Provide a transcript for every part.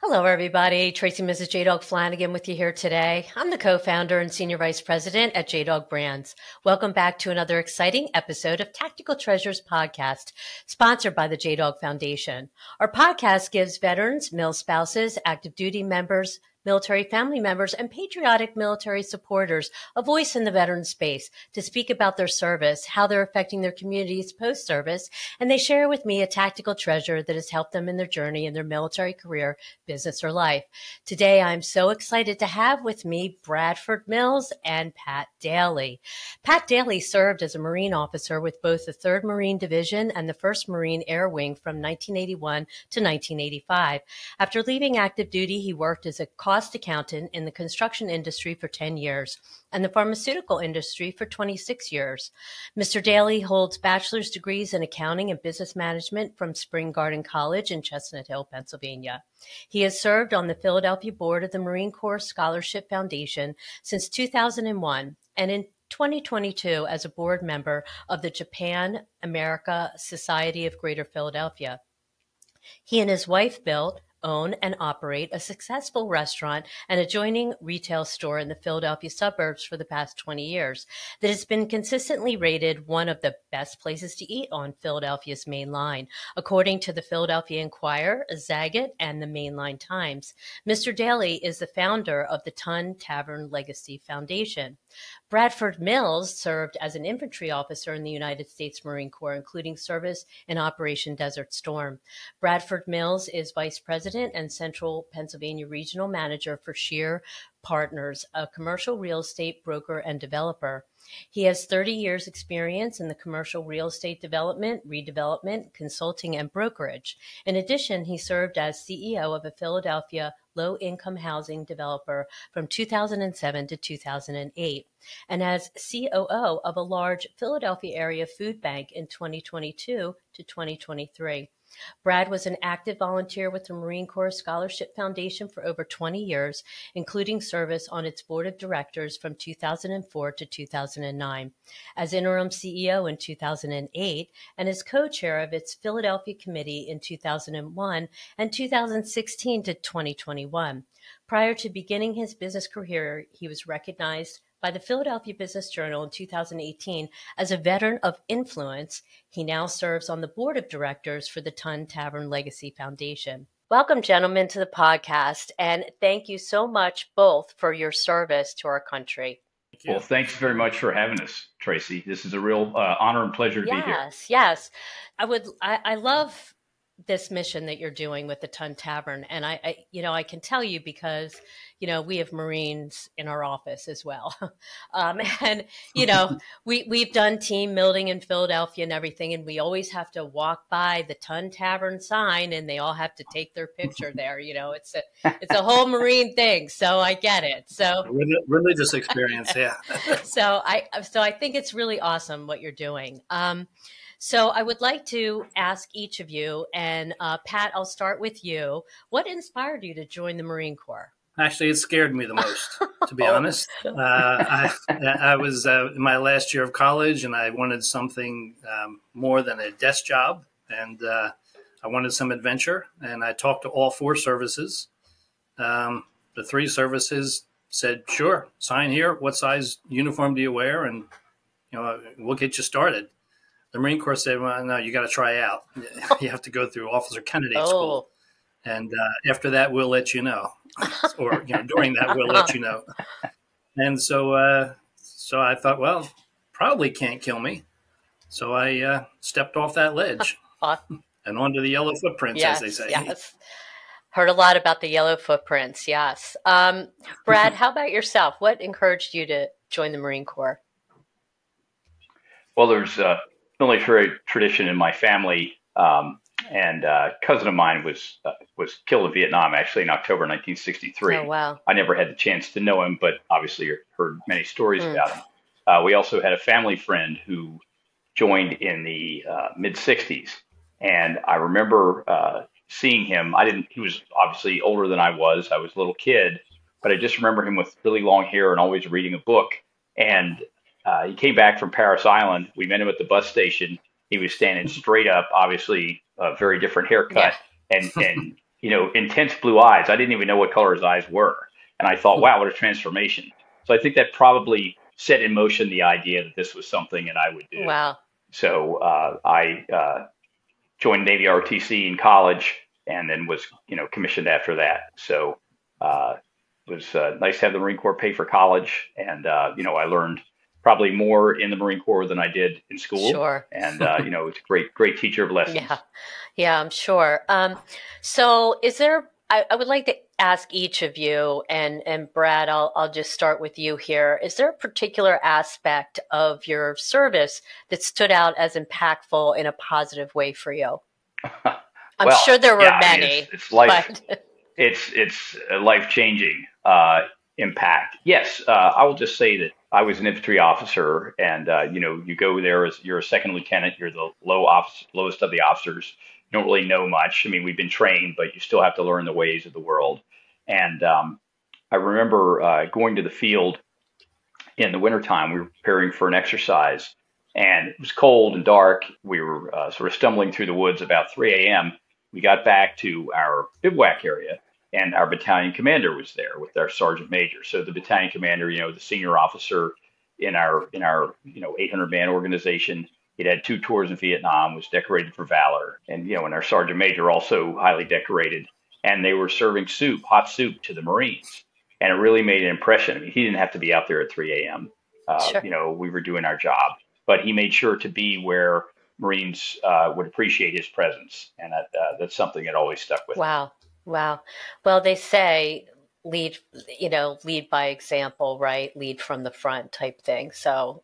Hello, everybody. Tracy Mrs. JDog Flanagan with you here today. I'm the co-founder and senior vice president at JDog Brands. Welcome back to another exciting episode of Tactical Treasures podcast, sponsored by the JDog Foundation. Our podcast gives veterans, mil spouses, active duty members, military family members, and patriotic military supporters a voice in the veteran space to speak about their service, how they're affecting their communities post-service, and they share with me a tactical treasure that has helped them in their journey in their military career, business, or life. Today, I'm so excited to have with me Bradford Mills and Pat Dailey. Pat Dailey served as a Marine officer with both the 3rd Marine Division and the 1st Marine Air Wing from 1981 to 1985. After leaving active duty, he worked as a cost accountant in the construction industry for 10 years and the pharmaceutical industry for 26 years. Mr. Dailey holds bachelor's degrees in accounting and business management from Spring Garden College in Chestnut Hill, Pennsylvania. He has served on the Philadelphia board of the Marine Corps Scholarship Foundation since 2001 and in 2022 as a board member of the Japan America Society of Greater Philadelphia. He and his wife built, own, and operate a successful restaurant and adjoining retail store in the Philadelphia suburbs for the past 20 years that has been consistently rated one of the best places to eat on Philadelphia's main line, according to the Philadelphia Inquirer, Zagat, and the Mainline Times. Mr. Dailey is the founder of the Ton Tavern Legacy Foundation. Bradford Mills served as an infantry officer in the United States Marine Corps, including service in Operation Desert Storm. Bradford Mills is vice president and Central Pennsylvania regional manager for Shear Partners, a commercial real estate broker and developer. He has 30 years experience in the commercial real estate development, redevelopment, consulting, and brokerage. In addition, he served as CEO of a Philadelphia low-income housing developer from 2007 to 2008, and as COO of a large Philadelphia area food bank in 2022 to 2023. Brad was an active volunteer with the Marine Corps Scholarship Foundation for over 20 years, including service on its board of directors from 2004 to 2009, as interim CEO in 2008, and as co-chair of its Philadelphia committee in 2001 and 2016 to 2021. Prior to beginning his business career, he was recognized by the Philadelphia Business Journal in 2018 as a veteran of influence. He now serves on the board of directors for the Ton Tavern Legacy Foundation. Welcome, gentlemen, to the podcast, and thank you so much both for your service to our country. Well, thanks very much for having us, Tracy. This is a real honor and pleasure to be here. Yes. I love this mission that you're doing with the Ton Tavern. And I can tell you because, we have Marines in our office as well. We've done team building in Philadelphia and everything. And we always have to walk by the Ton Tavern sign and they all have to take their picture there. It's a whole Marine thing. So I get it. So religious experience. Yeah. So I think it's really awesome what you're doing. So I would like to ask each of you, and Pat, I'll start with you. What inspired you to join the Marine Corps? Actually, it scared me the most, to be honest. I was in my last year of college, and I wanted something more than a desk job, and I wanted some adventure. And I talked to all 4 services. The 3 services said, "Sure, sign here. What size uniform do you wear? And we'll get you started." The Marine Corps said, "Well, no, you got to try out. You have to go through officer candidate school. And after that, we'll let you know. Or during that, we'll let you know." And so I thought, well, probably can't kill me. So I stepped off that ledge and onto the yellow footprints, as they say. Yes. Heard a lot about the yellow footprints. Yes. Brad, how about yourself? What encouraged you to join the Marine Corps? Well, there's military tradition in my family, and a cousin of mine was killed in Vietnam, actually, in October 1963. Oh, wow. I never had the chance to know him, but obviously heard many stories about him. We also had a family friend who joined in the mid-'60s, and I remember seeing him. He was obviously older than I was. I was a little kid, but I just remember him with really long hair and always reading a book. And he came back from Paris Island. We met him at the bus station. He was standing straight up, obviously a very different haircut. Yeah. And intense blue eyes. I didn't even know what color his eyes were. And I thought, wow, what a transformation. So I think that probably set in motion the idea that this was something that I would do. Wow. So I joined Navy ROTC in college and then was, commissioned after that. So it was nice to have the Marine Corps pay for college. And, I learned probably more in the Marine Corps than I did in school. Sure. And, it's a great teacher of lessons. Yeah, I'm sure. So is there, I would like to ask each of you, and Brad, I'll just start with you here. Is there a particular aspect of your service that stood out as impactful in a positive way for you? I'm sure there were many. It's life. It's a life-changing impact. Yes, I will just say that I was an infantry officer, and you go there as you're a second lieutenant. You're the lowest of the officers. You don't really know much. I mean, we've been trained, but you still have to learn the ways of the world. And I remember going to the field in the wintertime. We were preparing for an exercise, and it was cold and dark. We were sort of stumbling through the woods about 3 a.m. We got back to our bivouac area, and our battalion commander was there with our sergeant major. So the battalion commander, the senior officer in our 800-man organization, he'd had 2 tours in Vietnam, was decorated for valor, and and our sergeant major also highly decorated. And they were serving hot soup to the Marines, and it really made an impression. I mean, he didn't have to be out there at 3 a.m. Sure. We were doing our job, but he made sure to be where Marines would appreciate his presence, and that's something that always stuck with me. Wow. Well, they say lead by example, right? Lead from the front type thing. So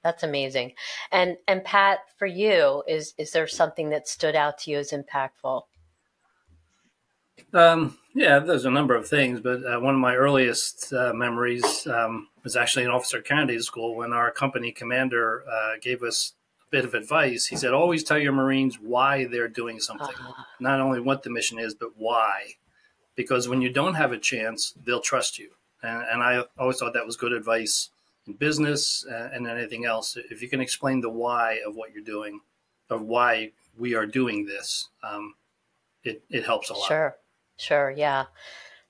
that's amazing. And Pat, for you, is there something that stood out to you as impactful? Yeah, there's a number of things, but one of my earliest memories was actually in Officer Candidate School when our company commander gave us a bit of advice. He said, always tell your Marines why they're doing something, not only what the mission is, but why. Because when you don't have a chance, they'll trust you. And I always thought that was good advice in business and anything else. If you can explain the why of what you're doing, of why we are doing this, it helps a lot. Sure. Yeah,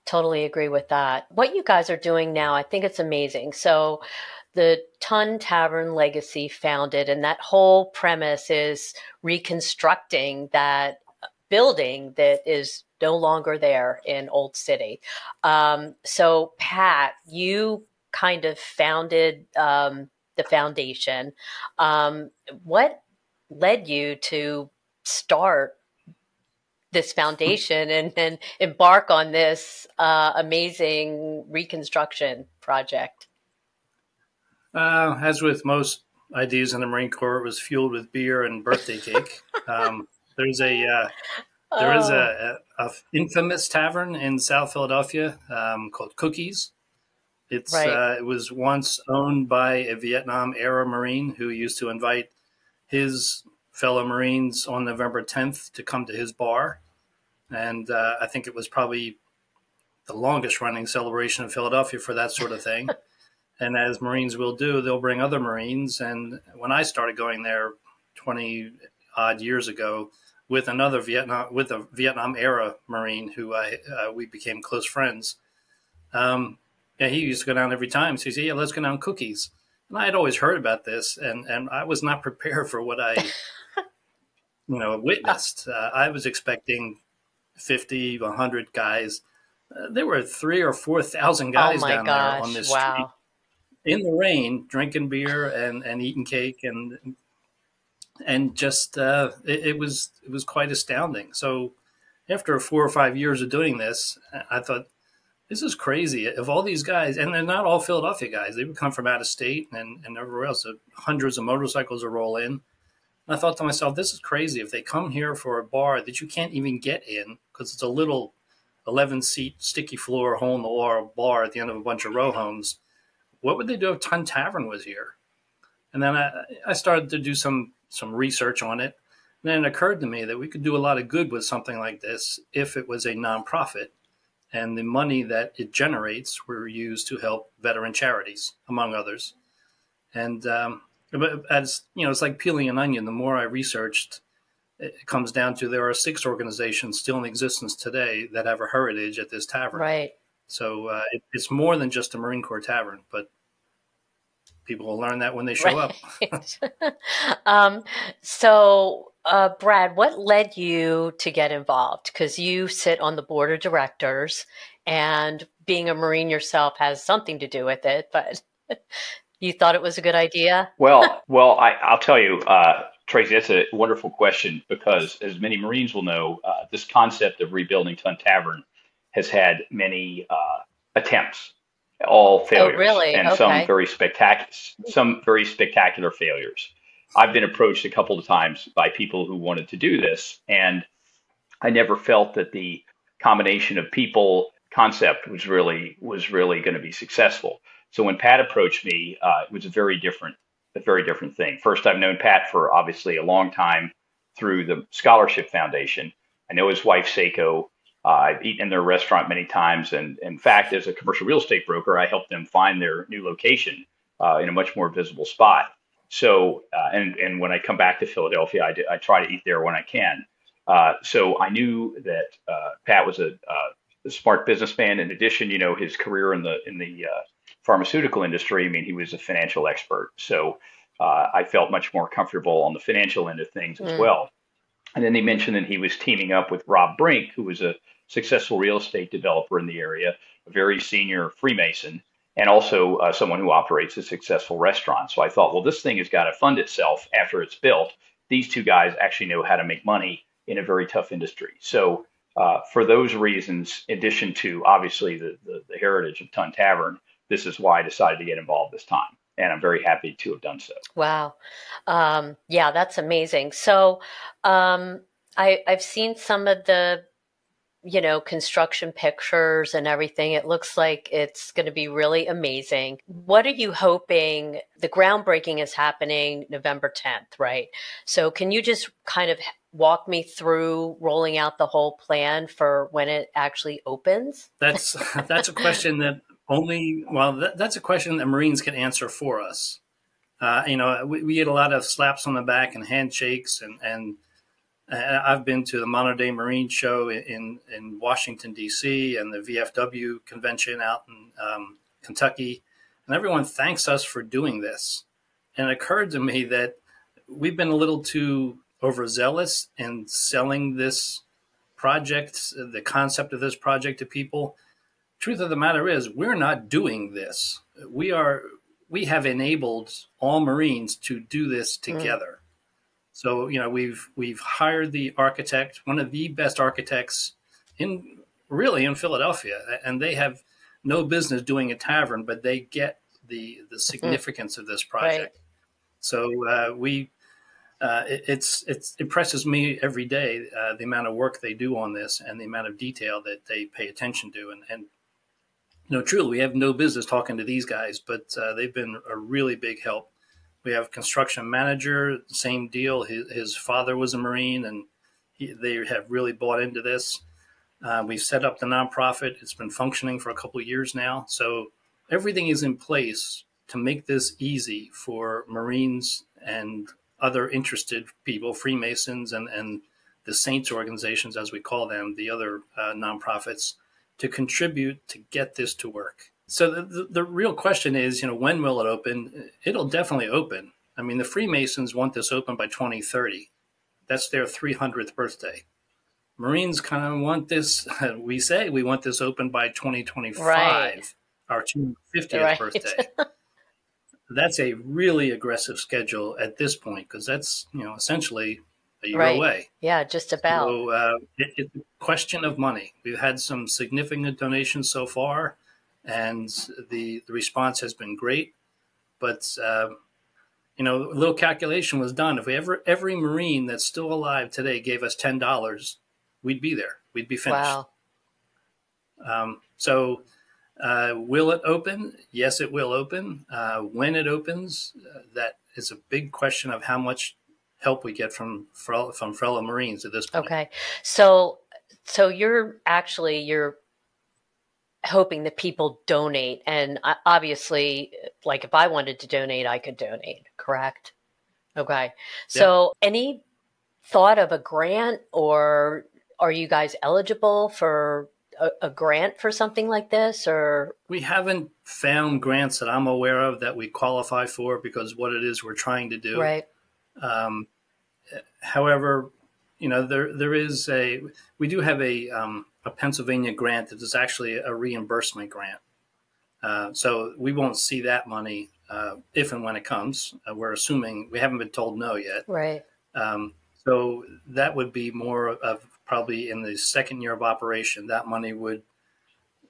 totally agree with that. What you guys are doing now, I think it's amazing. So the Tun Tavern legacy founded, and that whole premise is reconstructing that building that is no longer there in Old City. So Pat, you kind of founded the foundation. What led you to start this foundation and embark on this amazing reconstruction project? As with most ideas in the Marine Corps, it was fueled with beer and birthday cake. There is a infamous tavern in South Philadelphia called Cookies. It was once owned by a Vietnam era Marine who used to invite his fellow Marines on November 10th to come to his bar. And I think it was probably the longest running celebration in Philadelphia for that sort of thing. And as Marines will do, they'll bring other Marines. And when I started going there 20 odd years ago with a Vietnam era Marine who we became close friends, he used to go down every time. So he said, yeah, let's go down Cookies. And I had always heard about this, and I was not prepared for what I witnessed. I was expecting 50, 100 guys. There were 3,000 or 4,000 guys down there on this street in the rain, drinking beer and eating cake, and just it was quite astounding. So after 4 or 5 years of doing this, I thought, this is crazy. Of all these guys, and they're not all Philadelphia guys, they would come from out of state and everywhere else. So hundreds of motorcycles would roll in. And I thought to myself, this is crazy. If they come here for a bar that you can't even get in because it's a little 11-seat sticky floor, hole in the wall bar at the end of a bunch of row homes, what would they do if Tun Tavern was here? And then I started to do some research on it. And then it occurred to me that we could do a lot of good with something like this if it was a nonprofit. And the money that it generates were used to help veteran charities, among others. And as you know, it's like peeling an onion. The more I researched it comes down to there are 6 organizations still in existence today that have a heritage at this tavern. Right. So it's more than just a Marine Corps tavern, but people will learn that when they show up. Brad, what led you to get involved? Because you sit on the board of directors, and being a Marine yourself has something to do with it, but you thought it was a good idea? I'll tell you, Tracy, that's a wonderful question because, as many Marines will know, this concept of rebuilding Tun Tavern has had many attempts, all Oh, failures, really? and Okay. some very spectacular failures. I've been approached a couple of times by people who wanted to do this, and I never felt that the combination of people concept was really going to be successful. So when Pat approached me, it was a very different thing. First, I've known Pat for obviously a long time through the Scholarship Foundation. I know his wife Seiko. I've eaten in their restaurant many times, and in fact, as a commercial real estate broker, I helped them find their new location in a much more visible spot. So, and when I come back to Philadelphia, I try to eat there when I can. So I knew that Pat was a smart businessman. In addition, his career in the pharmaceutical industry. I mean, he was a financial expert. So I felt much more comfortable on the financial end of things as Mm. well. And then they mentioned that he was teaming up with Rob Brink, who was a successful real estate developer in the area, a very senior Freemason, and also someone who operates a successful restaurant. So I thought, well, this thing has got to fund itself after it's built. These two guys actually know how to make money in a very tough industry. So for those reasons, in addition to obviously the heritage of Tun Tavern, this is why I decided to get involved this time. And I'm very happy to have done so. Wow. Yeah, that's amazing. So, I've seen some of the, construction pictures and everything. It looks like it's going to be really amazing. What are you hoping? The groundbreaking is happening November 10th, right? So can you just kind of walk me through rolling out the whole plan for when it actually opens? That's a question that that's a question that Marines can answer for us. We get a lot of slaps on the back and handshakes, and I've been to the Modern Day Marine Show in Washington, D.C., and the VFW convention out in Kentucky, and everyone thanks us for doing this. And it occurred to me that we've been a little too overzealous in selling this project, the concept of this project to people. Truth of the matter is, we're not doing this. We have enabled all Marines to do this together. So, we've hired the architect, one of the best architects in Philadelphia, and they have no business doing a tavern, but they get the significance of this project. Right. So it impresses me every day the amount of work they do on this and the amount of detail that they pay attention to. And truly, we have no business talking to these guys, but they've been a really big help. We have a construction manager, same deal. His father was a Marine, and they have really bought into this. We've set up the nonprofit. It's been functioning for a couple of years now. So everything is in place to make this easy for Marines and other interested people, Freemasons and the Saints organizations, as we call them, the other nonprofits, to contribute to get this to work. So the real question is, when will it open? It'll definitely open. I mean, the Freemasons want this open by 2030. That's their 300th birthday. Marines kind of want this, we say we want this open by 2025, right. Our 250th birthday. That's a really aggressive schedule at this point, because that's, essentially a year away. Yeah, just about. So it's a question of money. We've had some significant donations so far, and the response has been great. But, a little calculation was done. If every Marine that's still alive today gave us $10, we'd be there. We'd be finished. Wow. So will it open? Yes, it will open. When it opens, that is a big question of how much help we get from fellow Marines at this point. Okay. So you're hoping that people donate, and obviously, like if I wanted to donate, I could donate, correct? Okay. So any thought of a grant, or are you guys eligible for a grant for something like this? Or we haven't found grants that I'm aware of that we qualify for because what it is we're trying to do. right, However, we do have a Pennsylvania grant that is actually a reimbursement grant. So we won't see that money if and when it comes. We're assuming we haven't been told no yet. right, So that would be more of probably in the second year of operation. That money would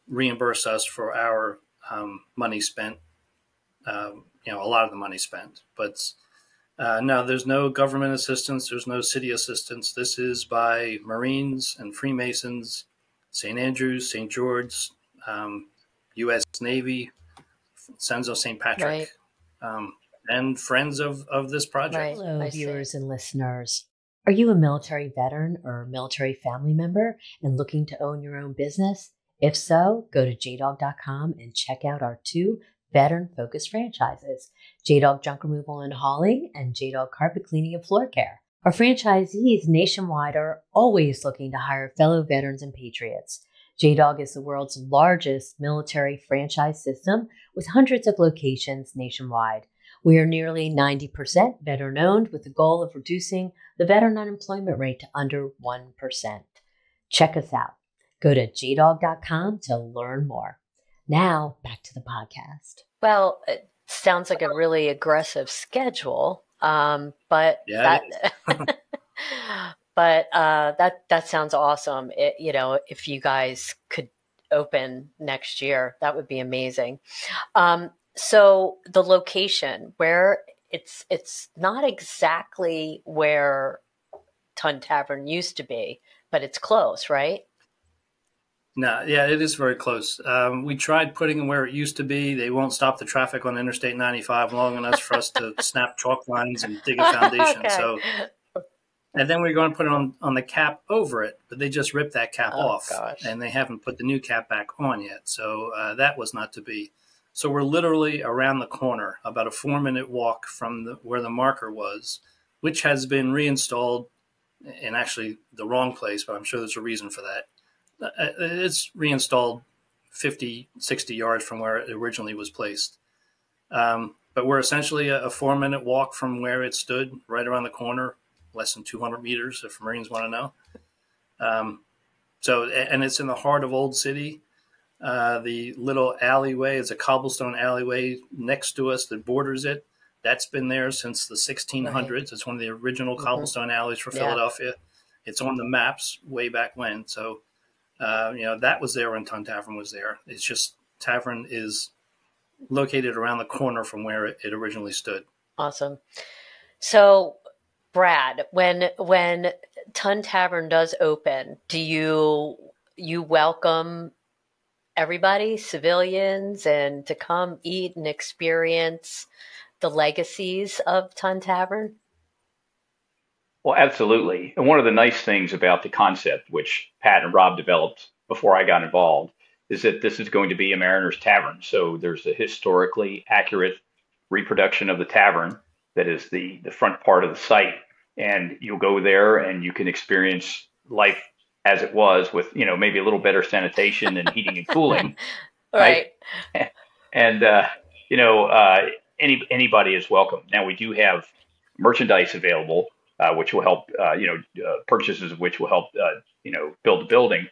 reimburse us for our money spent. A lot of the money spent, but no, there's no government assistance. There's no city assistance. This is by Marines and Freemasons, St. Andrews, St. George, U.S. Navy, Sons of St. Patrick, right. And friends of this project. Right. Hello, viewers and listeners. Are you a military veteran or military family member and looking to own your own business? If so, go to JDog.com and check out our 2 veteran-focused franchises, JDog Junk Removal and Hauling and JDog Carpet Cleaning and Floor Care. Our franchisees nationwide are always looking to hire fellow veterans and patriots. JDog is the world's largest military franchise system with hundreds of locations nationwide. We are nearly 90% veteran-owned with the goal of reducing the veteran unemployment rate to under 1%. Check us out. Go to jdog.com to learn more. Now, back to the podcast. Well, it sounds like a really aggressive schedule, but Yeah, that sounds awesome. If you guys could open next year, that would be amazing. So the location where it's not exactly where Ton Tavern used to be, but it's close, right? No, yeah, it is very close. We tried putting them where it used to be. They won't stop the traffic on Interstate 95 long enough for us to snap chalk lines and dig a foundation. Okay. So, and then we're going to put it on the cap over it, but they just ripped that cap off, gosh. and they haven't put the new cap back on yet. So that was not to be. So we're literally around the corner, about a 4-minute walk from where the marker was, which has been reinstalled in actually the wrong place, but I'm sure there's a reason for that. It's reinstalled 50, 60 yards from where it originally was placed. But we're essentially a 4-minute walk from where it stood, right around the corner, less than 200 meters, if Marines want to know. And it's in the heart of Old City. The little alleyway is a cobblestone alleyway next to us that borders it. That's been there since the 1600s. Right. It's one of the original cobblestone alleys for Philadelphia. It's on the maps way back when. So, that was there when Ton Tavern was there. It's just Tavern is located around the corner from where it originally stood. Awesome. So, Brad, when Ton Tavern does open, do you welcome everybody, civilians, and to come eat and experience the legacies of Ton Tavern? Well, absolutely. And one of the nice things about the concept, which Pat and Rob developed before I got involved, is that this is going to be a Mariner's Tavern. So there's a historically accurate reproduction of the tavern that is the front part of the site. And you'll go there and you can experience life as it was with, maybe a little better sanitation and heating and cooling. Right. And, anybody is welcome. Now, we do have merchandise available, which will help, purchases of which will help, build the building.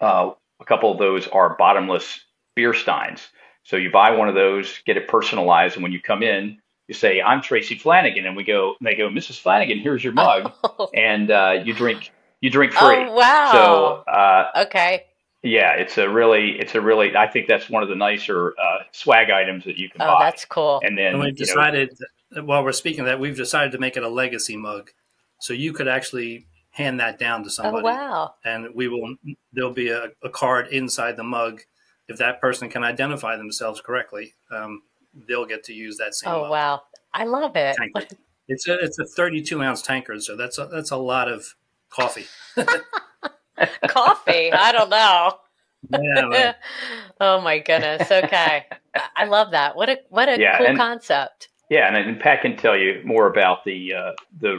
A couple of those are bottomless beer steins. So you buy one of those, get it personalized. And when you come in, you say, "I'm Tracy Flanagan." And they go, "Mrs. Flanagan, here's your mug." Oh. And you drink free. Oh, wow. So, okay. Yeah, it's a really, I think that's one of the nicer swag items that you can buy. Oh, that's cool. And then we've decided, while we're speaking of that, we've decided to make it a legacy mug. So you could actually hand that down to somebody. Oh, wow. And there'll be a card inside the mug. If that person can identify themselves correctly, they'll get to use that same mug. Oh, wow. I love it. It's a 32-ounce tankard, so that's a lot of coffee. Coffee? I don't know. Yeah, oh my goodness. Okay. I love that. What a cool concept. Yeah, and Pat can tell you more about the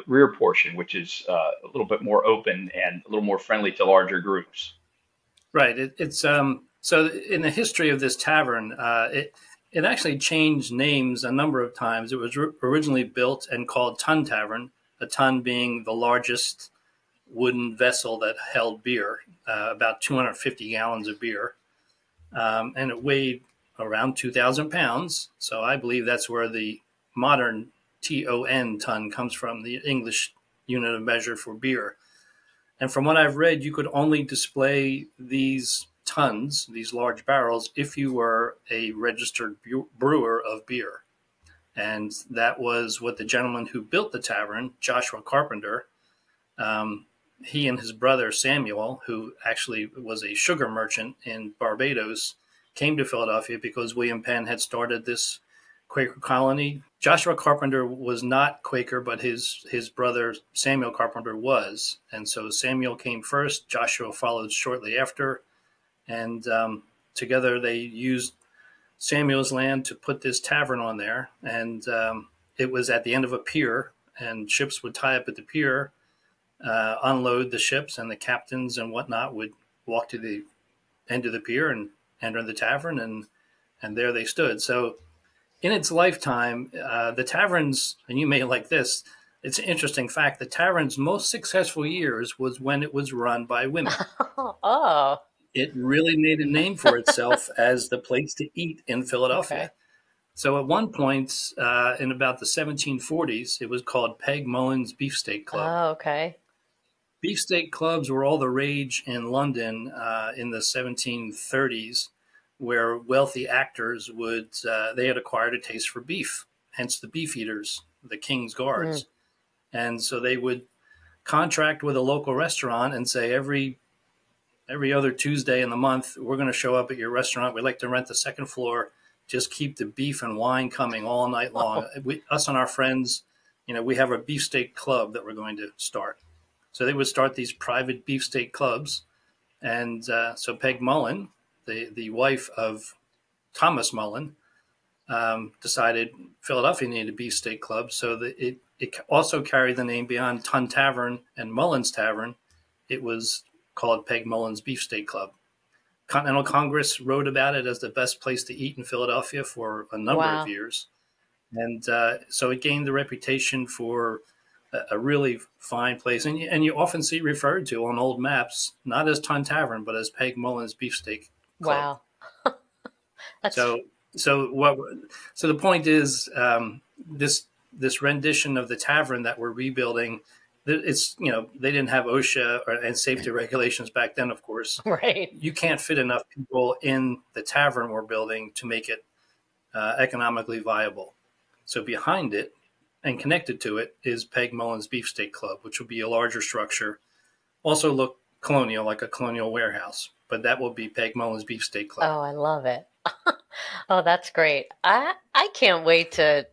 rear portion, which is a little bit more open and a little more friendly to larger groups. Right. It's so in the history of this tavern, it actually changed names a number of times. It was originally built and called Tun Tavern, a tun being the largest wooden vessel that held beer, about 250 gallons of beer, and it weighed around 2,000 pounds. So I believe that's where the modern ton comes from, the English unit of measure for beer. And from what I've read, you could only display these tons, these large barrels, if you were a registered brewer of beer. And that was what the gentleman who built the tavern, Joshua Carpenter, he and his brother Samuel, who actually was a sugar merchant in Barbados, came to Philadelphia because William Penn had started this Quaker colony. Joshua Carpenter was not Quaker, but his brother Samuel Carpenter was. And so Samuel came first, Joshua followed shortly after, and together they used Samuel's land to put this tavern on there. And it was at the end of a pier, and ships would tie up at the pier, unload the ships, and the captains and whatnot would walk to the end of the pier and enter the tavern, and there they stood. So in its lifetime, the taverns, and you may like this, it's an interesting fact, the tavern's most successful years was when it was run by women. Oh. It really made a name for itself as the place to eat in Philadelphia. Okay. So at one point in about the 1740s, it was called Peg Mullen's Beefsteak Club. Oh, okay. Beefsteak clubs were all the rage in London in the 1730s, where wealthy actors they had acquired a taste for beef, hence the beef eaters, the King's Guards. And so they would contract with a local restaurant and say, every other Tuesday in the month, we're going to show up at your restaurant. We'd like to rent the second floor. Just keep the beef and wine coming all night long. Us and our friends, we have a beefsteak club that we're going to start. So they would start these private beefsteak clubs. And so Peg Mullen, the wife of Thomas Mullen, decided Philadelphia needed a beefsteak club. So it also carried the name beyond Tun Tavern and Mullen's Tavern. It was called Peg Mullen's Beefsteak Club. Continental Congress wrote about it as the best place to eat in Philadelphia for a number of years. And so it gained the reputation for a really fine place. And you often see referred to on old maps, not as Tun Tavern, but as Peg Mullen's Beefsteak Club. Wow. So the point is, this rendition of the tavern that we're rebuilding, it's, they didn't have OSHA and safety regulations back then, of course. Right. You can't fit enough people in the tavern we're building to make it economically viable. So behind it and connected to it is Peg Mullen's Beefsteak Club, which will be a larger structure. Also look colonial, like a colonial warehouse, but that will be Peg Mullen's Beefsteak Club. Oh, I love it. Oh, that's great. I can't wait to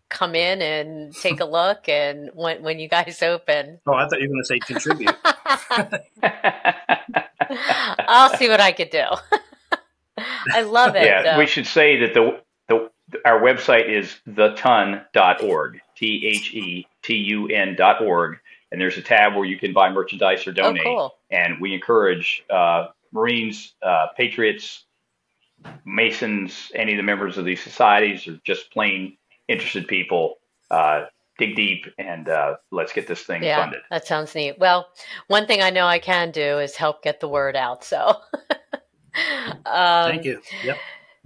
come in and take a look and when you guys open. Oh, I thought you were going to say contribute. I'll see what I could do. I love it. Yeah, we should say that our website is thetun.org, THETUN.org, and there's a tab where you can buy merchandise or donate. Oh, cool. And we encourage Marines, Patriots, Masons, any of the members of these societies, or just plain interested people, dig deep and let's get this thing funded. That sounds neat. Well, one thing I know I can do is help get the word out. So thank you. Yep.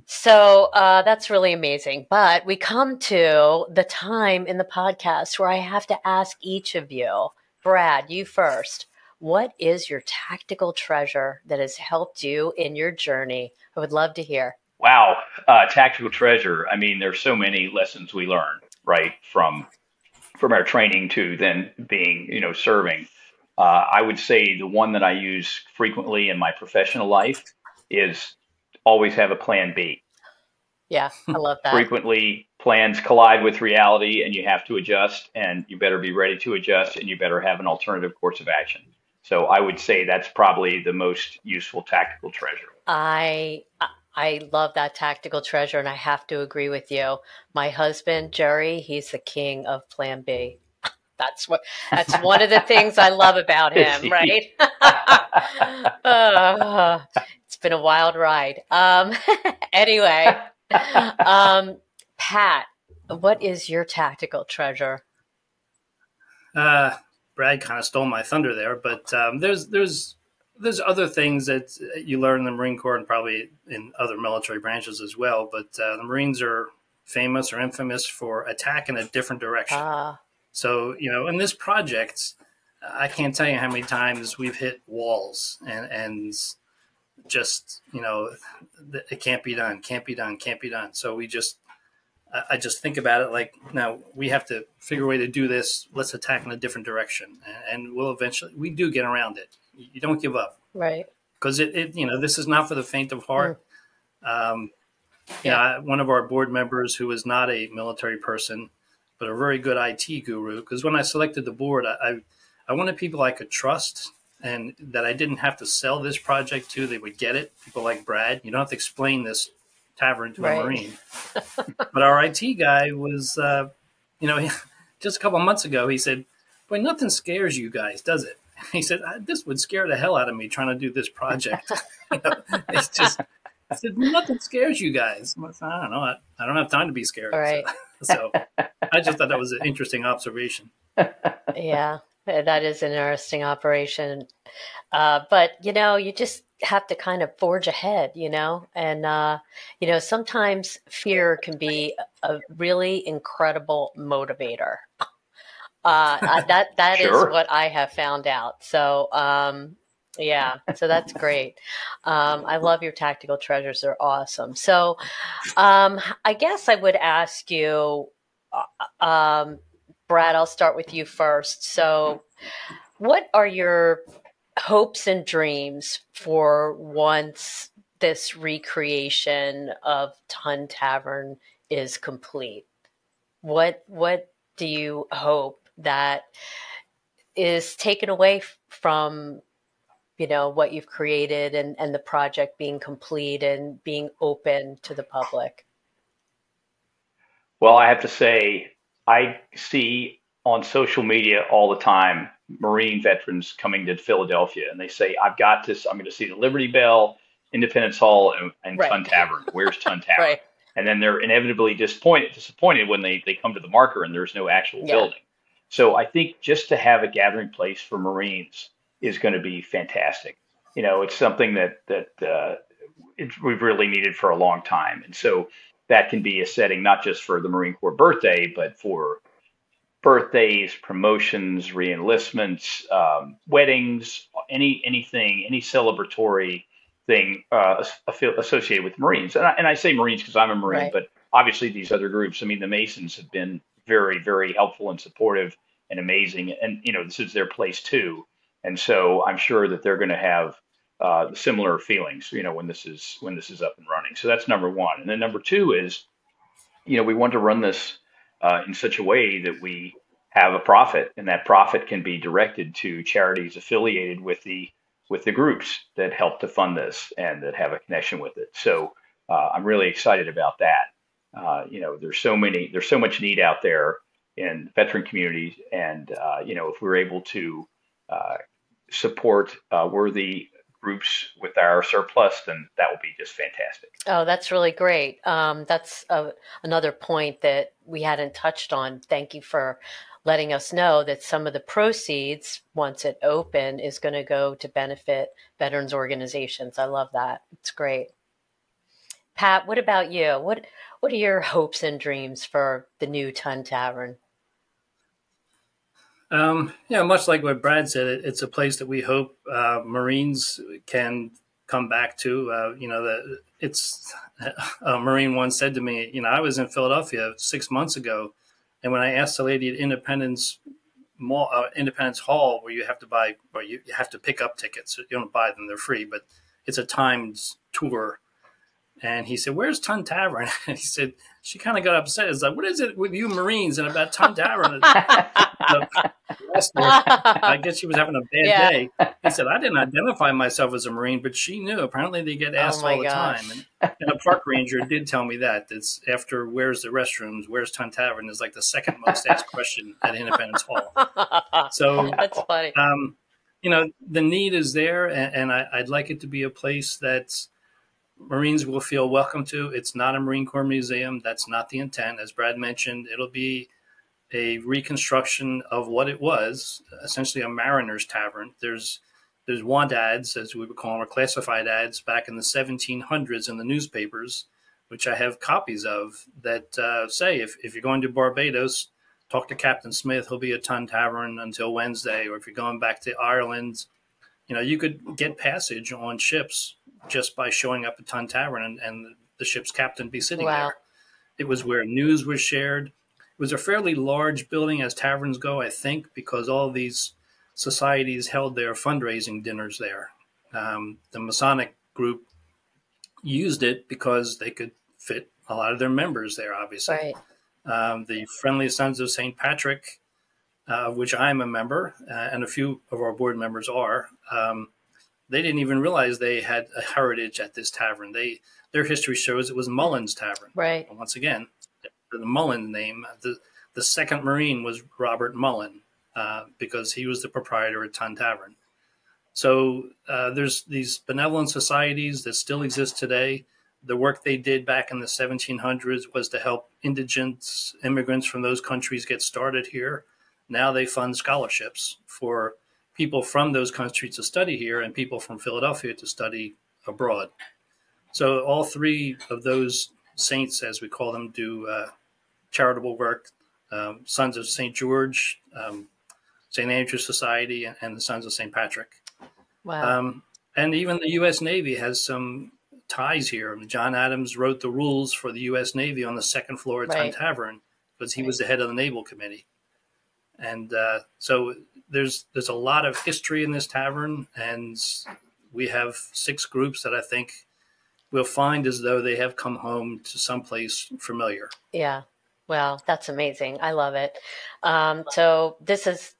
So that's really amazing. But we come to the time in the podcast where I have to ask each of you, Brad, you first, what is your tactical treasure that has helped you in your journey? I would love to hear. Wow. Tactical treasure. I mean, there's so many lessons we learn, right? From our training to then being, serving. I would say the one that I use frequently in my professional life is always have a plan B. Yeah, I love that. Frequently plans collide with reality and you have to adjust, and you better be ready to adjust, and you better have an alternative course of action. So I would say that's probably the most useful tactical treasure. I I love that tactical treasure, and I have to agree with you. My husband, Jerry, he's the king of Plan B. That's one of the things I love about Is him, he? right? It's been a wild ride. Anyway, Pat, what is your tactical treasure? Brad kind of stole my thunder there, but there's other things that you learn in the Marine Corps and probably in other military branches as well. But the Marines are famous or infamous for attack in a different direction. So, in this project, I can't tell you how many times we've hit walls and just, it can't be done, can't be done, can't be done. So I just think about it like, now we have to figure a way to do this. Let's attack in a different direction. And we do get around it. You don't give up. Right. Because this is not for the faint of heart. One of our board members who is not a military person, but a very good IT guru, because when I selected the board, I wanted people I could trust and that I didn't have to sell this project to. They would get it. People like Brad. You don't have to explain this tavern to a Marine. But our IT guy was, just a couple of months ago, he said, "Boy, nothing scares you guys, does it?" He said, "This would scare the hell out of me trying to do this project." It's just, I said, "Nothing scares you guys." I don't know. I don't have time to be scared. Right. So I just thought that was an interesting observation. Yeah, that is an interesting operation. But, you just have to kind of forge ahead, and, sometimes fear can be a really incredible motivator. That Sure. is what I have found out. So, so that's great. I love your tactical treasures. They're awesome. So, I guess I would ask you, Brad, I'll start with you first. So, what are your hopes and dreams for once this recreation of Ton Tavern is complete? What do you hope that is taken away from what you've created and the project being complete and being open to the public? Well, I have to say, I see on social media all the time Marine veterans coming to Philadelphia, and they say, "I've got this. I'm going to see the Liberty Bell, Independence Hall, and Right. Ton Tavern. Where's Ton Tavern?" Right. And then they're inevitably disappointed when they come to the marker and there's no actual building. So I think just to have a gathering place for Marines is going to be fantastic. It's something that we've really needed for a long time, and so that can be a setting not just for the Marine Corps birthday, but for birthdays, promotions, reenlistments, weddings, anything, any celebratory thing associated with Marines. And I say Marines because I'm a Marine, Right. but obviously these other groups. I mean, the Masons have been very, very helpful and supportive and amazing. And this is their place too. And so I'm sure that they're going to have similar feelings, when this is up and running. So that's number one. And then number two is, we want to run this in such a way that we have a profit, and that profit can be directed to charities affiliated with the groups that help to fund this and that have a connection with it. So I'm really excited about that. There's so much need out there in veteran communities, and if we're able to support worthy groups with our surplus, then that will be just fantastic. Oh, that's really great. That's another point that we hadn't touched on. Thank you for letting us know that some of the proceeds, once it open, is going to go to benefit veterans organizations. I love that. It's great. Pat, what about you? What are your hopes and dreams for the new Ton Tavern? Much like what Brad said, it's a place that we hope Marines can come back to. A Marine once said to me, I was in Philadelphia 6 months ago, and when I asked the lady at Independence Hall, where you have to buy, or you have to pick up tickets, you don't buy them; they're free, but it's a timed tour. And he said, "Where's Ton Tavern?" And he said, she kind of got upset. It's like, "What is it with you Marines and about Ton Tavern?" I guess she was having a bad day. He said, "I didn't identify myself as a Marine, but she knew. Apparently they get asked all the time." And a park ranger did tell me that. It's after "Where's the restrooms? Where's Ton Tavern?" is like the second most asked question at Independence Hall. So that's funny. The need is there, and I'd like it to be a place that Marines will feel welcome to. It's not a Marine Corps museum. That's not the intent. As Brad mentioned, it'll be a reconstruction of what it was, essentially a mariner's tavern. There's want ads, as we would call them, or classified ads back in the 1700s in the newspapers, which I have copies of, that say if you're going to Barbados, talk to Captain Smith. He'll be at Ton Tavern until Wednesday. Or if you're going back to Ireland, you could get passage on ships just by showing up at Ton Tavern and the ship's captain be sitting there. It was where news was shared. It was a fairly large building as taverns go, I think, because all these societies held their fundraising dinners there. The Masonic group used it because they could fit a lot of their members there, obviously. Right. The Friendly Sons of St. Patrick, which I'm a member, and a few of our board members are, they didn't even realize they had a heritage at this tavern. Their history shows it was Mullen's Tavern. Right. And once again, the Mullen name, the second Marine was Robert Mullen, because he was the proprietor at Ton Tavern. So there's these benevolent societies that still exist today. The work they did back in the 1700s was to help indigents, immigrants from those countries get started here. Now they fund scholarships for people from those countries to study here and people from Philadelphia to study abroad. So all three of those saints, as we call them, do charitable work. Sons of St. George, St. Andrew's Society, and the Sons of St. Patrick. Wow. And even the U.S. Navy has some ties here. John Adams wrote the rules for the U.S. Navy on the second floor at Ton Tavern because he was the head of the Naval Committee. And so there's a lot of history in this tavern, and we have 6 groups that I think we'll find as though they have come home to someplace familiar. Yeah. Well, that's amazing. I love it. So this is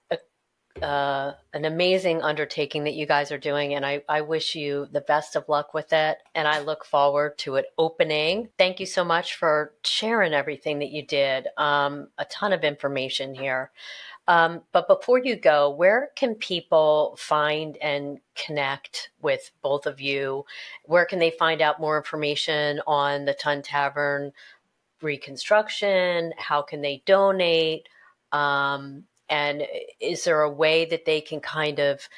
an amazing undertaking that you guys are doing, and I wish you the best of luck with it, and I look forward to it opening. Thank you so much for sharing everything that you did. A ton of information here. But before you go, where can people find and connect with both of you? Where can they find out more information on the Ton Tavern reconstruction? How can they donate? And is there a way that they can kind of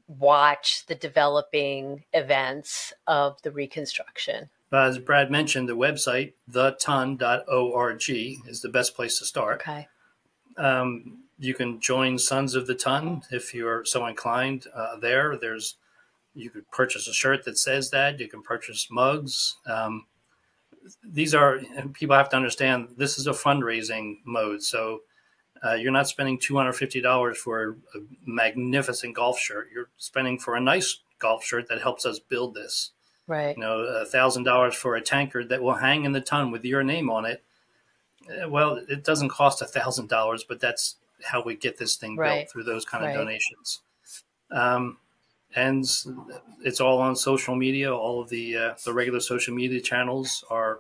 watch the developing events of the reconstruction? As Brad mentioned, the website, theton.org, is the best place to start. Okay. You can join Sons of the Ton if you're so inclined. You could purchase a shirt that says that. You can purchase mugs. People have to understand, this is a fundraising mode. So you're not spending $250 for a magnificent golf shirt. You're spending for a nice golf shirt that helps us build this. Right. $1,000 for a tankard that will hang in the Ton with your name on it. Well, it doesn't cost $1,000, but that's how we get this thing built, through those kind of donations. And it's all on social media. All of the regular social media channels are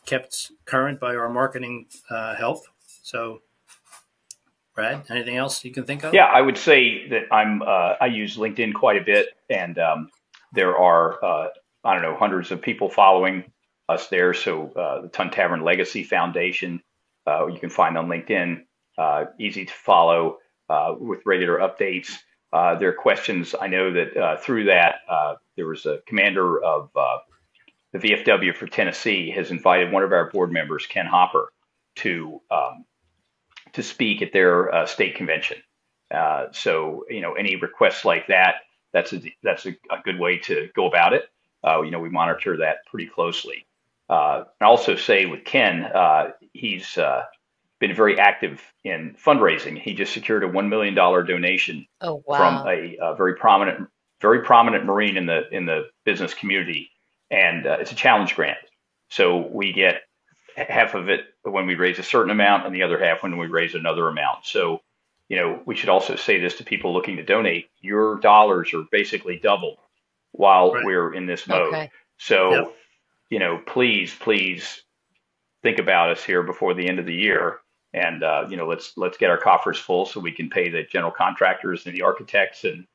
kept current by our marketing help. So, Brad, anything else you can think of? Yeah, I would say that I use LinkedIn quite a bit, and there are hundreds of people following us there. So the Ton Tavern Legacy Foundation, you can find on LinkedIn. Easy to follow with regular updates. There are questions. I know that through that, there was a commander of the VFW for Tennessee has invited one of our board members, Ken Hopper, to speak at their state convention. So any requests like that, that's a good way to go about it. We monitor that pretty closely. I also say with Ken, he's been very active in fundraising. He just secured a $1 million donation from a very prominent Marine in the business community, and it's a challenge grant. So we get half of it when we raise a certain amount and the other half when we raise another amount. So, we should also say this to people looking to donate. Your dollars are basically doubled while we're in this mode. Okay. So, please think about us here before the end of the year. And, let's get our coffers full so we can pay the general contractors and the architects and,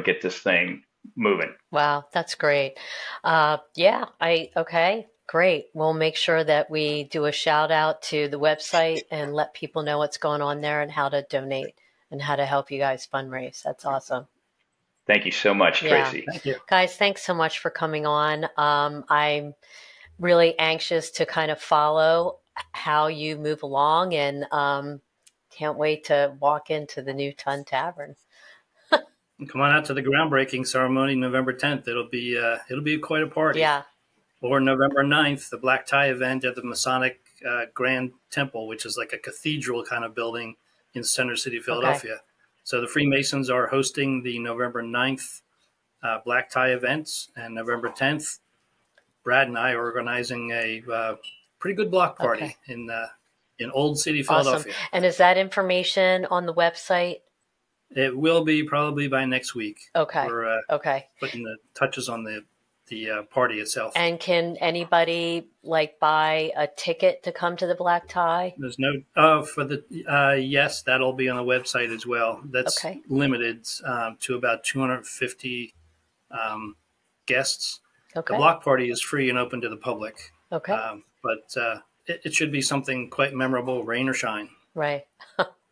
get this thing moving. Wow, that's great. Okay, great. We'll make sure that we do a shout out to the website and let people know what's going on there and how to donate and how to help you guys fundraise. That's awesome. Thank you so much, Tracy. Thank you. Guys, thanks so much for coming on. I'm really anxious to kind of follow how you move along and can't wait to walk into the new Ton Tavern. Come on out to the groundbreaking ceremony November 10th. It'll be quite a party. Yeah. Or November 9th, the Black Tie event at the Masonic Grand Temple, which is like a cathedral kind of building in Center City, Philadelphia. Okay. So the Freemasons are hosting the November 9th Black Tie events, and November 10th, Brad and I are organizing a pretty good block party in Old City, Philadelphia. Awesome. And is that information on the website? It will be probably by next week. Okay. We're okay. putting the touches on the party itself. And can anybody buy a ticket to come to the Black Tie? There's no for the yes, that'll be on the website as well. That's limited to about 250 guests. Okay. The block party is free and open to the public. Okay. But it should be something quite memorable, rain or shine. Right.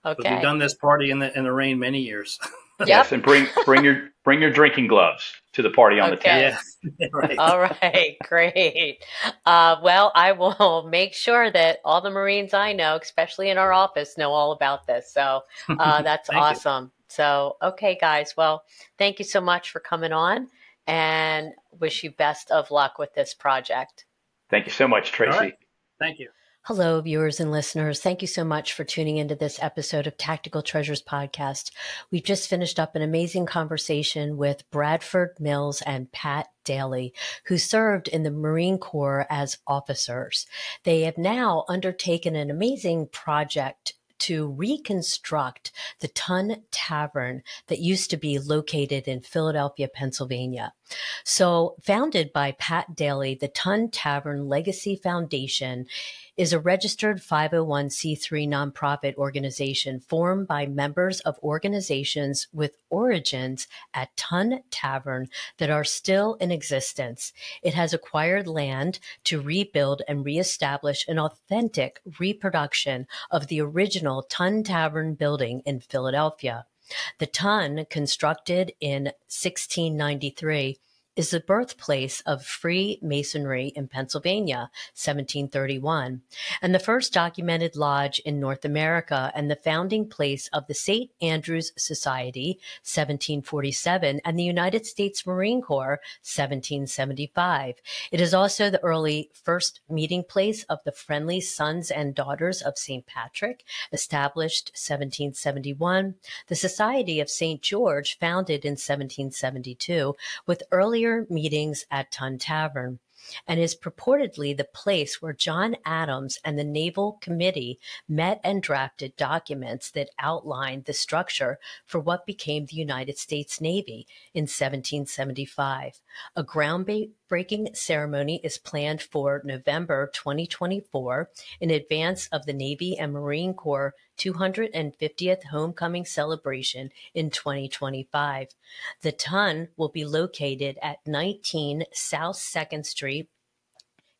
Okay. But we've done this party in the rain many years. Yes, and bring your drinking gloves to the party on the 10th. Yeah. Right. All right, great. Well, I will make sure that all the Marines I know, especially in our office, know all about this. So that's awesome. You. So, okay, guys. Well, thank you so much for coming on and wish you best of luck with this project. Thank you so much, Tracy. Right. Thank you. Hello, viewers and listeners. Thank you so much for tuning into this episode of Tactical Treasures Podcast. We've just finished up an amazing conversation with Bradford Mills and Pat Dailey, who served in the Marine Corps as officers. They have now undertaken an amazing project to reconstruct the Ton Tavern that used to be located in Philadelphia, Pennsylvania. So, founded by Pat Dailey, the Ton Tavern Legacy Foundation is a registered 501c3 nonprofit organization formed by members of organizations with origins at Ton Tavern that are still in existence. It has acquired land to rebuild and reestablish an authentic reproduction of the original Ton Tavern building in Philadelphia. The Ton, constructed in 1693, is the birthplace of Freemasonry in Pennsylvania, 1731, and the first documented lodge in North America and the founding place of the St. Andrew's Society, 1747, and the United States Marine Corps, 1775. It is also the early first meeting place of the Friendly Sons and Daughters of St. Patrick, established 1771, the Society of St. George, founded in 1772, with earlier meetings at Ton Tavern, and is purportedly the place where John Adams and the Naval Committee met and drafted documents that outlined the structure for what became the United States Navy in 1775. A groundbreaking ceremony is planned for November 2024 in advance of the Navy and Marine Corps 250th homecoming celebration in 2025. The Ton will be located at 19 South 2nd Street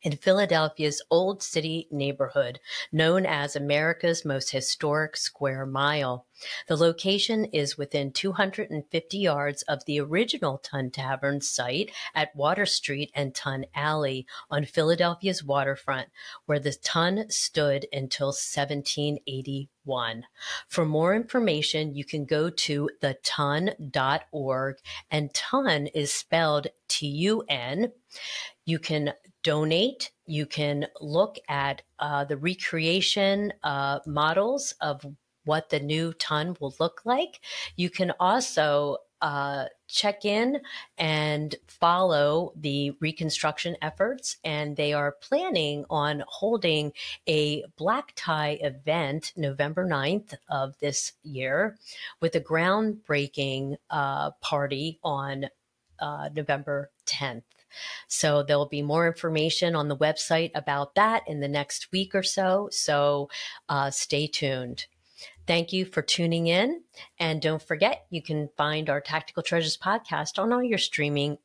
in Philadelphia's Old City neighborhood, known as America's most historic square mile. The location is within 250 yards of the original Ton Tavern site at Water Street and Ton Alley on Philadelphia's waterfront, where the Ton stood until 1781. For more information, you can go to theton.org, and Ton is spelled T-U-N. You can donate. You can look at the recreation models of what the new Ton will look like. You can also check in and follow the reconstruction efforts. And they are planning on holding a black tie event November 9th of this year with a groundbreaking party on November 10th. So there'll be more information on the website about that in the next week or so. So stay tuned. Thank you for tuning in. And don't forget, you can find our Tactical Treasures podcast on all your streaming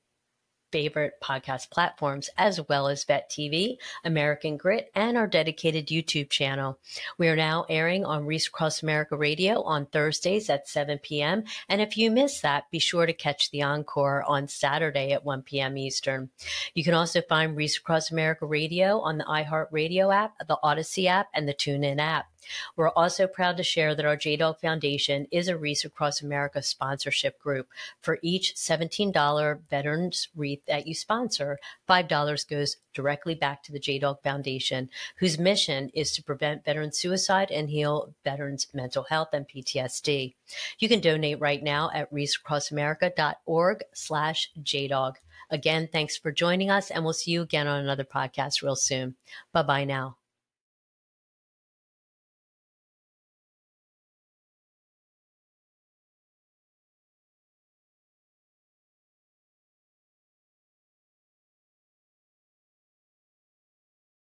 favorite podcast platforms, as well as Vet TV, American Grit, and our dedicated YouTube channel. We are now airing on Reese Across America Radio on Thursdays at 7 p.m. And if you miss that, be sure to catch the encore on Saturday at 1 p.m. Eastern. You can also find Reese Across America Radio on the iHeartRadio app, the Odyssey app, and the TuneIn app. We're also proud to share that our JDog Foundation is a Reese Across America sponsorship group. For each $17 veterans wreath that you sponsor, $5 goes directly back to the JDog Foundation, whose mission is to prevent veteran suicide and heal veterans' mental health and PTSD. You can donate right now at reaseacrossamerica.org/JDog. Again, thanks for joining us, and we'll see you again on another podcast real soon. Bye-bye now.